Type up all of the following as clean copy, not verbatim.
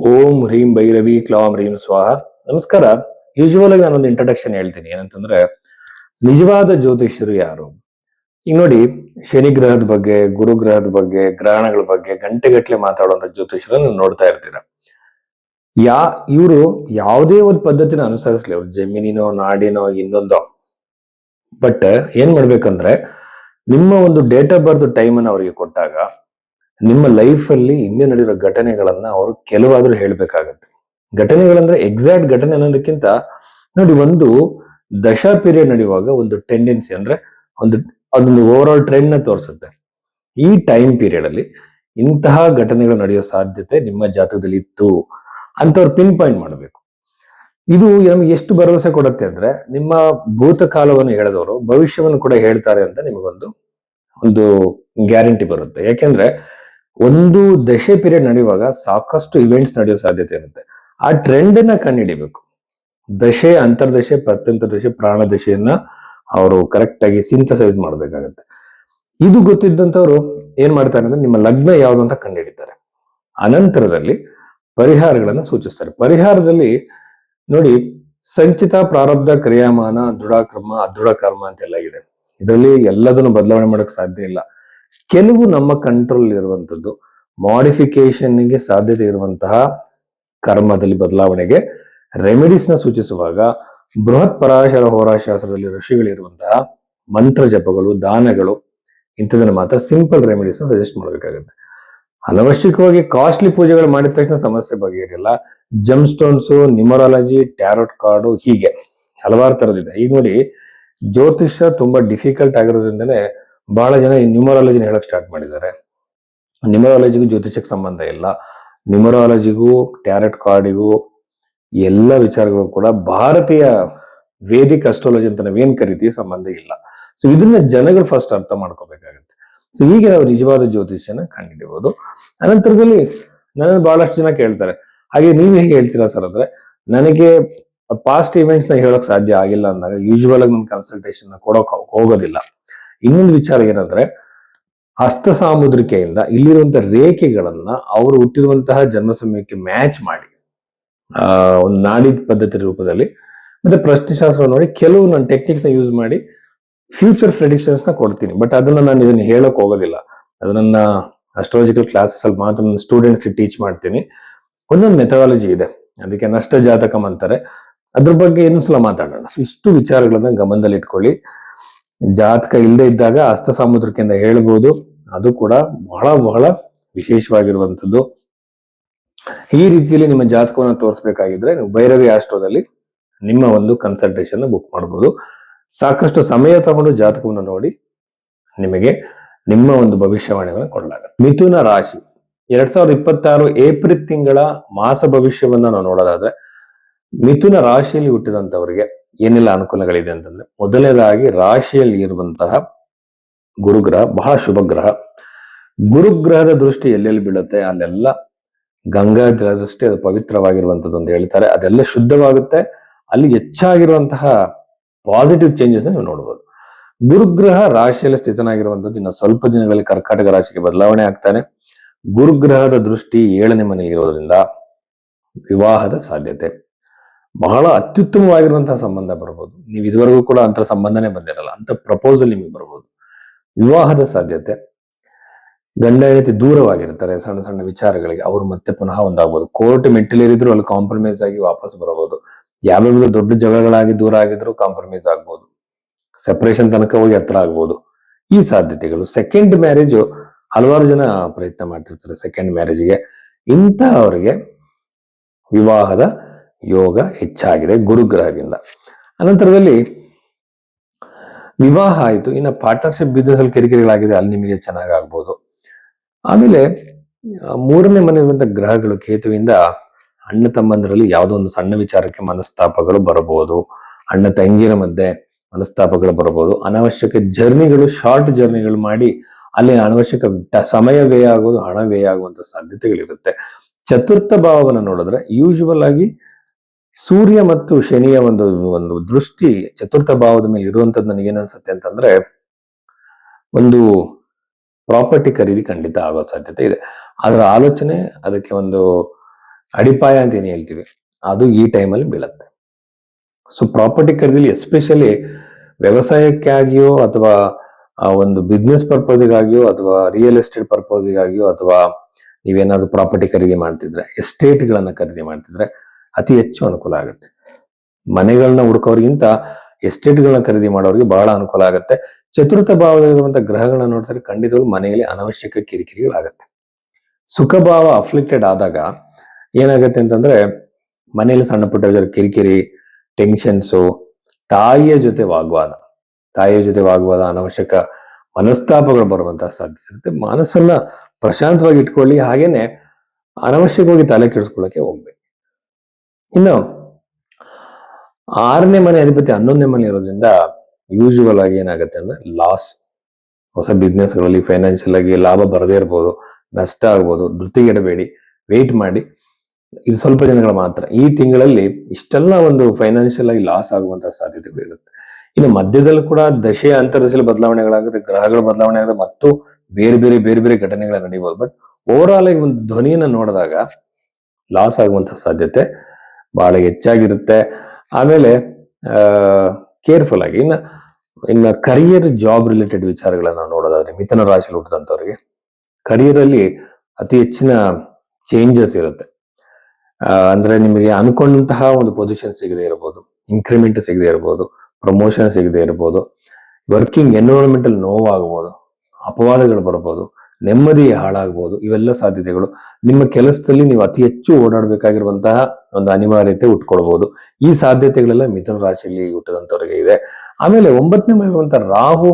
ಓಂ ಹ್ರೀಂ ಭೈರವಿ ಕ್ಲಾಂ ಹ್ರೀಂ ಸ್ವಾಹ. ನಮಸ್ಕಾರ. ಯೂಶುವಲ್ ಆಗಿ ನಾನೊಂದು ಇಂಟ್ರಡಕ್ಷನ್ ಹೇಳ್ತೀನಿ. ಏನಂತಂದ್ರೆ, ನಿಜವಾದ ಜ್ಯೋತಿಷ್ಯರು ಯಾರು? ಈಗ ನೋಡಿ, ಶನಿ ಗ್ರಹದ ಬಗ್ಗೆ, ಗುರು ಗ್ರಹದ ಬಗ್ಗೆ, ಗ್ರಹಣಗಳ ಬಗ್ಗೆ ಗಂಟೆಗಟ್ಟಲೆ ಮಾತಾಡುವಂತ ಜ್ಯೋತಿಷ್ಯರನ್ನ ನೀವು ನೋಡ್ತಾ ಇರ್ತೀರ. ಇವರು ಯಾವುದೇ ಒಂದು ಪದ್ಧತಿನ ಅನುಸರಿಸ್ಲಿ, ಅವ್ರು ಜಮೀನಿನೋ ನಾಡಿನೋ ಇನ್ನೊಂದೋ, ಬಟ್ ಏನ್ ಮಾಡ್ಬೇಕಂದ್ರೆ, ನಿಮ್ಮ ಒಂದು ಡೇಟ್ ಆಫ್ ಬರ್ತ್ ಟೈಮ್ ಅನ್ನು ಅವರಿಗೆ ಕೊಟ್ಟಾಗ ನಿಮ್ಮ ಲೈಫ್ ಅಲ್ಲಿ ಹಿಂದೆ ನಡೆದಿರೋ ಘಟನೆಗಳನ್ನ ಅವರು ಕೆಲವಾದ್ರೂ ಹೇಳ್ಬೇಕಾಗತ್ತೆ. ಘಟನೆಗಳಂದ್ರೆ ಎಕ್ಸಾಕ್ಟ್ ಘಟನೆ ಅನ್ನೋದಕ್ಕಿಂತ ನೋಡಿ, ಒಂದು ದಶಾ ಪೀರಿಯಡ್ ನಡೆಯುವಾಗ ಒಂದು ಟೆಂಡೆನ್ಸಿ ಅಂದ್ರೆ ಅದೊಂದು ಓವರ್ ಆಲ್ ಟ್ರೆಂಡ್ ನ ತೋರಿಸುತ್ತೆ. ಈ ಟೈಮ್ ಪೀರಿಯಡ್ ಅಲ್ಲಿ ಇಂತಹ ಘಟನೆಗಳು ನಡೆಯೋ ಸಾಧ್ಯತೆ ನಿಮ್ಮ ಜಾತಕದಲ್ಲಿ ಇತ್ತು ಅಂತ ಅವ್ರು ಪಿನ್ ಪಾಯಿಂಟ್ ಮಾಡಬೇಕು. ಇದು ನಮ್ಗೆ ಎಷ್ಟು ಭರವಸೆ ಕೊಡುತ್ತೆ ಅಂದ್ರೆ, ನಿಮ್ಮ ಭೂತಕಾಲವನ್ನು ಹೇಳಿದವರು ಭವಿಷ್ಯವನ್ನು ಕೂಡ ಹೇಳ್ತಾರೆ ಅಂತ ನಿಮಗೊಂದು ಗ್ಯಾರಂಟಿ ಬರುತ್ತೆ. ಯಾಕೆಂದ್ರೆ ಒಂದು ದಶೆ ಪೀರಿಯಡ್ ನಡೆಯುವಾಗ ಸಾಕಷ್ಟು ಇವೆಂಟ್ಸ್ ನಡೆಯೋ ಸಾಧ್ಯತೆ ಇರುತ್ತೆ. ಆ ಟ್ರೆಂಡ್ ನ ಕಂಡುಹಿಡಿಬೇಕು. ದಶೆ, ಅಂತರ್ದಶೆ, ಪ್ರತ್ಯಂತರ್ದಶೆ, ಪ್ರಾಣ ದಶೆಯನ್ನ ಅವರು ಕರೆಕ್ಟ್ ಆಗಿ ಸಿಂಥಸೈಸ್ ಮಾಡ್ಬೇಕಾಗತ್ತೆ. ಇದು ಗೊತ್ತಿದ್ದಂಥವ್ರು ಏನ್ ಮಾಡ್ತಾರೆ ಅಂದ್ರೆ, ನಿಮ್ಮ ಲಗ್ನ ಯಾವುದು ಅಂತ ಕಂಡುಹಿಡಿತಾರೆ. ಅನಂತರದಲ್ಲಿ ಪರಿಹಾರಗಳನ್ನ ಸೂಚಿಸ್ತಾರೆ. ಪರಿಹಾರದಲ್ಲಿ ನೋಡಿ, ಸಂಚಿತ, ಪ್ರಾರಬ್ಧ, ಕ್ರಿಯಾಮಾನ, ದೃಢಕರ್ಮ, ಅದೃಢ ಕರ್ಮ ಅಂತೆಲ್ಲ ಇದೆ. ಇದರಲ್ಲಿ ಎಲ್ಲದನ್ನು ಬದಲಾವಣೆ ಮಾಡಕ್ ಸಾಧ್ಯ ಇಲ್ಲ. ಕೆಲವು ನಮ್ಮ ಕಂಟ್ರೋಲ್ ಇರುವಂತದ್ದು, ಮಾಡಿಫಿಕೇಶನ್ಗೆ ಸಾಧ್ಯತೆ ಇರುವಂತಹ ಕರ್ಮದಲ್ಲಿ ಬದಲಾವಣೆಗೆ ರೆಮಿಡೀಸ್ ನ ಸೂಚಿಸುವಾಗ ಬೃಹತ್ ಪರಾಶರ ಹೋರಾಶಾಸ್ತ್ರದಲ್ಲಿ ಋಷಿಗಳಿರುವಂತಹ ಮಂತ್ರ ಜಪಗಳು, ದಾನಗಳು, ಇಂಥದನ್ನ ಮಾತ್ರ ಸಿಂಪಲ್ ರೆಮಿಡೀಸ್ ನ ಸಜೆಸ್ಟ್ ಮಾಡಬೇಕಾಗುತ್ತೆ. ಅನವಶ್ಯಕವಾಗಿ ಕಾಸ್ಟ್ಲಿ ಪೂಜೆಗಳು ಮಾಡಿದ ತಕ್ಷಣ ಸಮಸ್ಯೆ ಬಗೆಹರಿಲ್ಲ. ಜಮ್ ಸ್ಟೋನ್ಸ್, ನ್ಯೂಮರಾಲಜಿ, ಟ್ಯಾರೋಟ್ ಕಾರ್ಡು, ಹೀಗೆ ಹಲವಾರು ತರದಿದೆ. ಈಗ ನೋಡಿ, ಜ್ಯೋತಿಷ್ಯ ತುಂಬಾ ಡಿಫಿಕಲ್ಟ್ ಆಗಿರೋದ್ರಿಂದನೇ ಬಹಳ ಜನ ಈ ನ್ಯೂಮರಾಲಜಿನ ಹೇಳಕ್ ಸ್ಟಾರ್ಟ್ ಮಾಡಿದ್ದಾರೆ. ನ್ಯೂಮರಾಲಜಿಗೂ ಜ್ಯೋತಿಷಕ್ಕೆ ಸಂಬಂಧ ಇಲ್ಲ. ನ್ಯೂಮರಾಲಜಿಗೂ ಟ್ಯಾರೆಟ್ ಕಾರ್ಡಿಗೂ ಎಲ್ಲ ವಿಚಾರಗಳು ಕೂಡ ಭಾರತೀಯ ವೇದಿಕ್ ಅಸ್ಟ್ರಾಲಜಿ ಅಂತ ನಾವೇನ್ ಕರಿತೀವಿ ಸಂಬಂಧ ಇಲ್ಲ. ಸೊ ಇದನ್ನ ಜನಗಳು ಫಸ್ಟ್ ಅರ್ಥ ಮಾಡ್ಕೋಬೇಕಾಗುತ್ತೆ. ಸೊ ಹೀಗೆ ನಾವು ನಿಜವಾದ ಜ್ಯೋತಿಷ್ಯನ ಕಂಡುಹಿಡಿಬಹುದು. ಅನಂತರದಲ್ಲಿ ನನ್ನ ಬಹಳಷ್ಟು ಜನ ಕೇಳ್ತಾರೆ, ಹಾಗೆ ನೀವು ಹೇಗೆ ಹೇಳ್ತೀರಾ ಸರ್ ಅಂದ್ರೆ, ನನಗೆ ಪಾಸ್ಟ್ ಇವೆಂಟ್ಸ್ ನ ಹೇಳಕ್ ಸಾಧ್ಯ ಆಗಿಲ್ಲ ಅಂದಾಗ ಯೂಶುವಲ್ ಆಗಿ ನನ್ನ ಕನ್ಸಲ್ಟೇಷನ್ ಕೊಡೋಕ್ ಹೋಗೋದಿಲ್ಲ. ಇನ್ನೊಂದು ವಿಚಾರ ಏನಂದ್ರೆ, ಹಸ್ತ ಸಾಮುದ್ರಿಕೆಯಿಂದ ಇಲ್ಲಿರುವಂತ ರೇಖೆಗಳನ್ನ ಅವರು ಹುಟ್ಟಿರುವಂತಹ ಜನ್ಮ ಸಮಯಕ್ಕೆ ಮ್ಯಾಚ್ ಮಾಡಿ ಒಂದು ನಾಡಿ ಪದ್ಧತಿ ರೂಪದಲ್ಲಿ ಮತ್ತೆ ಪ್ರಶ್ನೆಶಾಸ್ತ್ರ ನೋಡಿ ಕೆಲವು ನಾನು ಟೆಕ್ನಿಕ್ಸ್ ನ ಯೂಸ್ ಮಾಡಿ ಫ್ಯೂಚರ್ ಪ್ರೆಡಿಕ್ಷನ್ಸ್ ನ ಕೊಡ್ತೀನಿ. ಬಟ್ ಅದನ್ನ ನಾನು ಇದನ್ನ ಹೇಳಕ್ ಹೋಗೋದಿಲ್ಲ. ಅದು ನನ್ನ ಅಸ್ಟ್ರಾಲಜಿಕಲ್ ಕ್ಲಾಸಸ್ ಅಲ್ಲಿ ಮಾತ್ರ ನನ್ನ ಸ್ಟೂಡೆಂಟ್ಸ್ ಟೀಚ್ ಮಾಡ್ತೀನಿ. ಒಂದೊಂದು ಮೆಥಡಾಲಜಿ ಇದೆ, ಅದಕ್ಕೆ ನಷ್ಟ ಜಾತಕಂ ಅಂತಾರೆ. ಅದ್ರ ಬಗ್ಗೆ ಇನ್ನೊಂದ್ಸಲ ಮಾತಾಡೋಣ. ಇಷ್ಟು ವಿಚಾರಗಳನ್ನ ಗಮನದಲ್ಲಿ ಇಟ್ಕೊಳ್ಳಿ. ಜಾತಕ ಇಲ್ಲದೆ ಇದ್ದಾಗ ಹಸ್ತ ಸಾಮುದ್ರಿಕೆಯಿಂದ ಹೇಳ್ಬೋದು, ಅದು ಕೂಡ ಬಹಳ ಬಹಳ ವಿಶೇಷವಾಗಿರುವಂತದ್ದು. ಈ ರೀತಿಯಲ್ಲಿ ನಿಮ್ಮ ಜಾತಕವನ್ನು ತೋರಿಸಬೇಕಾಗಿದ್ರೆ ನೀವು ಭೈರವಿ ಆಸ್ಟ್ರೋದಲ್ಲಿ ನಿಮ್ಮ ಒಂದು ಕನ್ಸಲ್ಟೇಷನ್ ಬುಕ್ ಮಾಡಬಹುದು. ಸಾಕಷ್ಟು ಸಮಯ ತಗೊಂಡು ಜಾತಕವನ್ನು ನೋಡಿ ನಿಮಗೆ ನಿಮ್ಮ ಒಂದು ಭವಿಷ್ಯವಾಣಿಗಳನ್ನು ಕೊಡಲಾಗುತ್ತೆ. ಮಿಥುನ ರಾಶಿ 2026 ಏಪ್ರಿಲ್ ತಿಂಗಳ ಮಾಸ ಭವಿಷ್ಯವನ್ನ ನಾವು ನೋಡೋದಾದ್ರೆ, ಮಿಥುನ ರಾಶಿಯಲ್ಲಿ ಹುಟ್ಟಿದಂತವರಿಗೆ ಏನೆಲ್ಲ ಅನುಕೂಲಗಳಿದೆ ಅಂತಂದ್ರೆ, ಮೊದಲನೇದಾಗಿ ರಾಶಿಯಲ್ಲಿ ಇರುವಂತಹ ಗುರುಗ್ರಹ ಬಹಳ ಶುಭ ಗ್ರಹ. ಗುರುಗ್ರಹದ ದೃಷ್ಟಿ ಎಲ್ಲೆಲ್ಲಿ ಬೀಳುತ್ತೆ ಅಲ್ಲೆಲ್ಲ ಗಂಗಾ ಜಲ ದೃಷ್ಟಿ, ಅದು ಪವಿತ್ರವಾಗಿರುವಂತದ್ದು ಅಂತ ಹೇಳ್ತಾರೆ. ಅದೆಲ್ಲ ಶುದ್ಧವಾಗುತ್ತೆ. ಅಲ್ಲಿ ಹೆಚ್ಚಾಗಿರುವಂತಹ ಪಾಸಿಟಿವ್ ಚೇಂಜಸ್ ನೀವು ನೋಡಬಹುದು. ಗುರುಗ್ರಹ ರಾಶಿಯಲ್ಲಿ ಸ್ಥಿತನಾಗಿರುವಂತದ್ದು ಇನ್ನು ಸ್ವಲ್ಪ ದಿನಗಳಲ್ಲಿ ಕರ್ಕಾಟಕ ರಾಶಿಗೆ ಬದಲಾವಣೆ ಆಗ್ತಾನೆ. ಗುರುಗ್ರಹದ ದೃಷ್ಟಿ 7ನೇ ಮನೆಯಲ್ಲಿ ಇರೋದ್ರಿಂದ ವಿವಾಹದ ಸಾಧ್ಯತೆ, ಬಹಳ ಅತ್ಯುತ್ತಮವಾಗಿರುವಂತಹ ಸಂಬಂಧ ಬರ್ಬೋದು. ನೀವು ಇದುವರೆಗೂ ಕೂಡ ಅಂತ ಸಂಬಂಧನೇ ಬಂದಿರಲ್ಲ, ಅಂತ ಪ್ರಪೋಸಲ್ ನಿಮಗೆ ಬರ್ಬೋದು. ವಿವಾಹದ ಸಾಧ್ಯತೆ, ಗಂಡ ಹೆಂಡತಿ ದೂರವಾಗಿರ್ತಾರೆ ಸಣ್ಣ ಸಣ್ಣ ವಿಚಾರಗಳಿಗೆ, ಅವ್ರು ಮತ್ತೆ ಪುನಃ ಒಂದಾಗ್ಬೋದು. ಕೋರ್ಟ್ ಮೆಟ್ಟಿಲೇರಿದ್ರು ಅಲ್ಲಿ ಕಾಂಪ್ರಮೈಸ್ ಆಗಿ ವಾಪಸ್ ಬರಬಹುದು. ಯಾವ್ಯಾವ ದೊಡ್ಡ ಜಗಳಗಳಾಗಿ ದೂರ ಆಗಿದ್ರು ಕಾಂಪ್ರಮೈಸ್ ಆಗ್ಬೋದು. ಸೆಪರೇಷನ್ ತನಕ ಹೋಗಿ ಹತ್ರ ಆಗ್ಬೋದು. ಈ ಸಾಧ್ಯತೆಗಳು. ಸೆಕೆಂಡ್ ಮ್ಯಾರೇಜ್ ಹಲವಾರು ಜನ ಪ್ರಯತ್ನ ಮಾಡ್ತಿರ್ತಾರೆ ಸೆಕೆಂಡ್ ಮ್ಯಾರೇಜ್ಗೆ. ಇಂತಹವರಿಗೆ ವಿವಾಹದ ಯೋಗ ಹೆಚ್ಚಾಗಿದೆ ಗುರುಗ್ರಹದಿಂದ. ಅನಂತರದಲ್ಲಿ ವಿವಾಹ ಆಯ್ತು, ಇನ್ನು ಪಾರ್ಟ್ನರ್ಶಿಪ್ ಬಿಸ್ನೆಸ್ ಅಲ್ಲಿ ಕಿರಿಕಿರಿಗಳಾಗಿದೆ, ಅಲ್ಲಿ ನಿಮಗೆ ಚೆನ್ನಾಗಾಗ್ಬೋದು. ಆಮೇಲೆ 3ನೇ ಮನೆ ಇರುವಂತ ಗ್ರಹಗಳು ಕೇತುವಿಂದ ಅಣ್ಣ ತಮ್ಮಂದರಲ್ಲಿ ಯಾವುದೋ ಒಂದು ಸಣ್ಣ ವಿಚಾರಕ್ಕೆ ಮನಸ್ತಾಪಗಳು ಬರಬಹುದು. ಅಣ್ಣ ತಂಗಿಯರ ಮಧ್ಯೆ ಮನಸ್ತಾಪಗಳು ಬರಬಹುದು. ಅನಾವಶ್ಯಕ ಜರ್ನಿಗಳು, ಶಾರ್ಟ್ ಜರ್ನಿಗಳು ಮಾಡಿ ಅಲ್ಲಿ ಅನಾವಶ್ಯಕ ಸಮಯ ವ್ಯಯ ಆಗೋದು, ಹಣ ವ್ಯಯ ಆಗುವಂತ ಸಾಧ್ಯತೆಗಳಿರುತ್ತೆ. ಚತುರ್ಥ ಭಾವವನ್ನು ನೋಡಿದ್ರೆ ಯೂಶುವಲ್ ಆಗಿ ಸೂರ್ಯ ಮತ್ತು ಶನಿಯ ಒಂದು ದೃಷ್ಟಿ ಚತುರ್ಥ ಭಾವದ ಮೇಲೆ ಇರುವಂತದ್ದು ನನಗೆ ಏನನ್ಸುತ್ತೆ ಅಂತಂದ್ರೆ, ಒಂದು ಪ್ರಾಪರ್ಟಿ ಖರೀದಿ ಖಂಡಿತ ಆಗೋ ಸಾಧ್ಯತೆ ಇದೆ. ಅದರ ಆಲೋಚನೆ, ಅದಕ್ಕೆ ಒಂದು ಅಡಿಪಾಯ ಅಂತ ಏನ್ ಹೇಳ್ತೀವಿ ಅದು ಈ ಟೈಮಲ್ಲಿ ಬೀಳುತ್ತೆ. ಸೊ ಪ್ರಾಪರ್ಟಿ ಖರೀದಿಲಿ ಎಸ್ಪೆಷಲಿ ವ್ಯವಸಾಯಕ್ಕಾಗಿಯೋ ಅಥವಾ ಒಂದು ಬಿಸ್ನೆಸ್ ಪರ್ಪಸ್ಗಾಗಿಯೋ ಅಥವಾ ರಿಯಲ್ ಎಸ್ಟೇಟ್ ಪರ್ಪಸ್ಗಾಗಿಯೋ ಅಥವಾ ನೀವೇನಾದ್ರೂ ಪ್ರಾಪರ್ಟಿ ಖರೀದಿ ಮಾಡ್ತಿದ್ರೆ, ಎಸ್ಟೇಟ್ಗಳನ್ನ ಖರೀದಿ ಮಾಡ್ತಿದ್ರೆ ಅತಿ ಹೆಚ್ಚು ಅನುಕೂಲ ಆಗುತ್ತೆ. ಮನೆಗಳನ್ನ ಹುಡುಕೋರಿಗಿಂತ ಎಸ್ಟೇಟ್ಗಳನ್ನ ಖರೀದಿ ಮಾಡೋರಿಗೆ ಬಹಳ ಅನುಕೂಲ ಆಗುತ್ತೆ. ಚತುರ್ಥ ಭಾವದಲ್ಲಿರುವಂತಹ ಗ್ರಹಗಳನ್ನ ನೋಡ್ತಾರೆ, ಖಂಡಿತವಾಗ್ಲೂ ಮನೆಯಲ್ಲಿ ಅನವಶ್ಯಕ ಕಿರಿಕಿರಿಗಳಾಗತ್ತೆ. ಸುಖ ಭಾವ ಅಫ್ಲಿಕ್ಟೆಡ್ ಆದಾಗ ಏನಾಗುತ್ತೆ ಅಂತಂದ್ರೆ ಮನೆಯಲ್ಲಿ ಸಣ್ಣ ಪುಟ್ಟ ಕಿರಿಕಿರಿ, ಟೆನ್ಷನ್ಸು, ತಾಯಿಯ ಜೊತೆ ವಾಗ್ವಾದ, ಅನವಶ್ಯಕ ಮನಸ್ತಾಪಗಳು ಬರುವಂತಹ ಸಾಧ್ಯತೆ ಇರುತ್ತೆ. ಮನಸ್ಸನ್ನ ಪ್ರಶಾಂತವಾಗಿ ಇಟ್ಕೊಳ್ಳಿ, ಹಾಗೇನೆ ಅನವಶ್ಯಕವಾಗಿ ತಲೆ ಕೆಡಿಸ್ಕೊಳ್ಳಕ್ಕೆ ಹೋಗ್ಬೇಕು. ಇನ್ನು 6ನೇ ಮನೆ ಅಧಿಪತಿ 11ನೇ ಮನೆ ಇರೋದ್ರಿಂದ ಯೂಶುವಲ್ ಆಗಿ ಏನಾಗುತ್ತೆ ಅಂದ್ರೆ ಲಾಸ್. ಹೊಸ ಬಿಸ್ನೆಸ್ಗಳಲ್ಲಿ ಫೈನಾನ್ಷಿಯಲ್ ಆಗಿ ಲಾಭ ಬರದೇ ಇರ್ಬೋದು, ನಷ್ಟ ಆಗ್ಬೋದು. ಧೃತಿಗೆಡಬೇಡಿ, ವೇಟ್ ಮಾಡಿ. ಇದು ಸ್ವಲ್ಪ ದಿನಗಳ ಮಾತ್ರ. ಈ ತಿಂಗಳಲ್ಲಿ ಇಷ್ಟೆಲ್ಲ ಒಂದು ಫೈನಾನ್ಷಿಯಲ್ ಆಗಿ ಲಾಸ್ ಆಗುವಂತಹ ಸಾಧ್ಯತೆಗಳು ಇರುತ್ತೆ. ಇನ್ನು ಮಧ್ಯದಲ್ಲೂ ಕೂಡ ದಶೆ ಅಂತರ್ದಶೆಯಲ್ಲಿ ಬದಲಾವಣೆಗಳಾಗುತ್ತೆ, ಗ್ರಹಗಳ ಬದಲಾವಣೆ ಆಗುತ್ತೆ, ಮತ್ತು ಬೇರೆ ಬೇರೆ ಘಟನೆಗಳ ನಡೀಬಹುದು. ಬಟ್ ಓವರ್ ಆಲ್ ಆಗಿ ಒಂದು ಧ್ವನಿಯನ್ನ ನೋಡಿದಾಗ ಲಾಸ್ ಆಗುವಂತಹ ಸಾಧ್ಯತೆ ಬಹಳ ಹೆಚ್ಚಾಗಿರುತ್ತೆ. ಆಮೇಲೆ ಕೇರ್ಫುಲ್ ಆಗಿ ಇನ್ನು ಕರಿಯರ್, ಜಾಬ್ ರಿಲೇಟೆಡ್ ವಿಚಾರಗಳನ್ನ ನೋಡೋದಾದ್ರೆ ಮಿಥುನ ರಾಶಿಯಲ್ಲಿ ಹುಟ್ಟಿದಂಥವ್ರಿಗೆ ಕರಿಯರ್ ಅಲ್ಲಿ ಅತಿ ಹೆಚ್ಚಿನ ಚೇಂಜಸ್ ಇರುತ್ತೆ. ಅಂದ್ರೆ ನಿಮಗೆ ಅನ್ಕೊಂಡಂತಹ ಒಂದು ಪೊಸಿಷನ್ ಸಿಗದೆ ಇರಬಹುದು, ಇನ್ಕ್ರಿಮೆಂಟ್ ಸಿಗದೆ ಇರಬಹುದು, ಪ್ರಮೋಷನ್ ಸಿಗದೆ ಇರಬಹುದು, ವರ್ಕಿಂಗ್ ಎನ್ವಿರಾನ್ಮೆಂಟ್ ಅಲ್ಲಿ ನೋವಾಗಬಹುದು, ಅಪವಾದಗಳು ಬರಬಹುದು, ನೆಮ್ಮದಿ ಹಾಳಾಗಬಹುದು. ಇವೆಲ್ಲ ಸಾಧ್ಯತೆಗಳು. ನಿಮ್ಮ ಕೆಲಸದಲ್ಲಿ ನೀವು ಅತಿ ಹೆಚ್ಚು ಓಡಾಡಬೇಕಾಗಿರುವಂತಹ ಒಂದು ಅನಿವಾರ್ಯತೆ ಉಟ್ಕೊಳ್ಬಹುದು. ಈ ಸಾಧ್ಯತೆಗಳೆಲ್ಲ ಮಿಥುನ ರಾಶಿಯಲ್ಲಿ ಹುಟ್ಟಿದಂಥವ್ರಿಗೆ ಇದೆ. ಆಮೇಲೆ 9ನೇ ಮನೆ ಇರುವಂತಹ ರಾಹು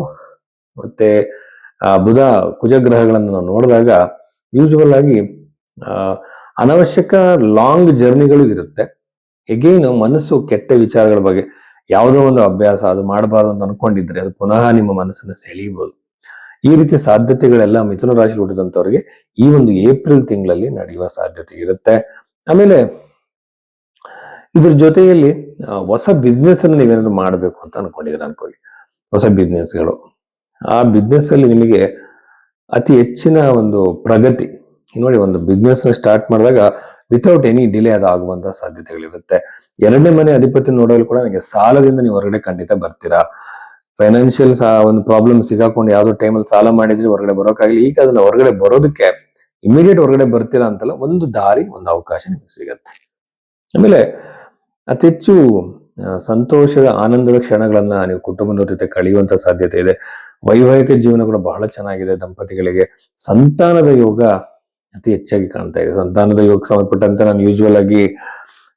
ಮತ್ತೆ ಬುಧ, ಕುಜಗ್ರಹಗಳನ್ನು ನಾವು ನೋಡಿದಾಗ ಯೂಶುವಲ್ ಆಗಿ ಅನವಶ್ಯಕ ಲಾಂಗ್ ಜರ್ನಿಗಳು ಇರುತ್ತೆ. ಎಗೇನ್ ಮನಸ್ಸು ಕೆಟ್ಟ ವಿಚಾರಗಳ ಬಗ್ಗೆ ಯಾವುದೋ ಒಂದು ಅಭ್ಯಾಸ ಅದು ಮಾಡಬಾರ್ದು ಅಂತ ಅನ್ಕೊಂಡಿದ್ರೆ ಅದು ಪುನಃ ನಿಮ್ಮ ಮನಸ್ಸನ್ನ ಸೆಳೆಯಬಹುದು. ಈ ರೀತಿಯ ಸಾಧ್ಯತೆಗಳೆಲ್ಲ ಮಿಥುನ ರಾಶಿ ಹುಟ್ಟಿದಂಥವ್ರಿಗೆ ಈ ಒಂದು ಏಪ್ರಿಲ್ ತಿಂಗಳಲ್ಲಿ ನಡೆಯುವ ಸಾಧ್ಯತೆ ಇರುತ್ತೆ. ಆಮೇಲೆ ಇದ್ರ ಜೊತೆಯಲ್ಲಿ ಹೊಸ ಬಿಸ್ನೆಸ್ ಅನ್ನು ನೀವೇನಾದ್ರು ಮಾಡಬೇಕು ಅಂತ ಅನ್ಕೊಳ್ಳಿ. ಹೊಸ ಬಿಸ್ನೆಸ್ಗಳು, ಆ ಬಿಸ್ನೆಸ್ ಅಲ್ಲಿ ನಿಮಗೆ ಅತಿ ಹೆಚ್ಚಿನ ಒಂದು ಪ್ರಗತಿ. ನೋಡಿ, ಒಂದು ಬಿಸ್ನೆಸ್ ನ ಸ್ಟಾರ್ಟ್ ಮಾಡಿದಾಗ ವಿತೌಟ್ ಎನಿ ಡಿಲೇ ಅದು ಆಗುವಂತಹ ಸಾಧ್ಯತೆಗಳಿರುತ್ತೆ. 2ನೇ ಮನೆ ಅಧಿಪತಿ ನೋಡಲು ಕೂಡ ನನಗೆ ಸಾಲದಿಂದ ನೀವು ಹೊರಗಡೆ ಖಂಡಿತ ಬರ್ತೀರಾ. ಫೈನಾನ್ಷಿಯಲ್ ಒಂದು ಪ್ರಾಬ್ಲಮ್ ಸಿಗಾಕೊಂಡು ಯಾವ್ದೋ ಟೈಮಲ್ಲಿ ಸಾಲ ಮಾಡಿದ್ರೆ ಹೊರಗಡೆ ಬರೋಕ್ಕಾಗಲಿ. ಈಗ ಅದನ್ನ ಹೊರಗಡೆ ಬರೋದಕ್ಕೆ ಇಮಿಡಿಯೇಟ್ ಹೊರಗಡೆ ಬರ್ತೀರಾ ಅಂತಲ್ಲ, ಒಂದು ದಾರಿ, ಒಂದು ಅವಕಾಶ ನಿಮಗೆ ಸಿಗತ್ತೆ. ಆಮೇಲೆ ಅತಿ ಹೆಚ್ಚು ಸಂತೋಷದ, ಆನಂದದ ಕ್ಷಣಗಳನ್ನ ನೀವು ಕುಟುಂಬದ ಜೊತೆ ಕಳೆಯುವಂತ ಸಾಧ್ಯತೆ ಇದೆ. ವೈವಾಹಿಕ ಜೀವನ ಕೂಡ ಬಹಳ ಚೆನ್ನಾಗಿದೆ. ದಂಪತಿಗಳಿಗೆ ಸಂತಾನದ ಯೋಗ ಅತಿ ಹೆಚ್ಚಾಗಿ ಕಾಣ್ತಾ ಇದೆ. ಸಂತಾನದ ಯೋಗ ಸಂಬಂಧಪಟ್ಟಂತೆ ನಾನು ಯೂಶುವಲ್ ಆಗಿ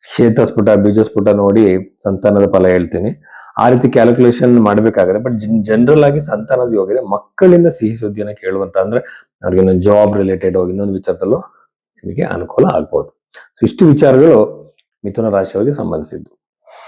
ಕ್ಷೇತ್ರಸ್ಫುಟ, ಬೀಜಸ್ಫುಟ ನೋಡಿ ಸಂತಾನದ ಫಲ ಹೇಳ್ತೀನಿ. ಆ ರೀತಿ ಕ್ಯಾಲ್ಕುಲೇಷನ್ ಮಾಡ್ಬೇಕಾಗುತ್ತೆ. ಬಟ್ ಜನರಲ್ ಆಗಿ ಸಂತಾನದ ಯೋಗ ಇದೆ. ಮಕ್ಕಳಿಂದ ಸಿಹಿ ಸುದ್ದಿಯನ್ನು ಕೇಳುವಂತ, ಅಂದ್ರೆ ಅವ್ರಿಗೆ ಜಾಬ್ ರಿಲೇಟೆಡ್ ಇನ್ನೊಂದು ವಿಚಾರದಲ್ಲೂ ನಿಮಗೆ ಅನುಕೂಲ ಆಗ್ಬೋದು. ಇಷ್ಟು ವಿಚಾರಗಳು ಮಿಥುನ ರಾಶಿಯವರಿಗೆ ಸಂಬಂಧಿಸಿದ್ದು.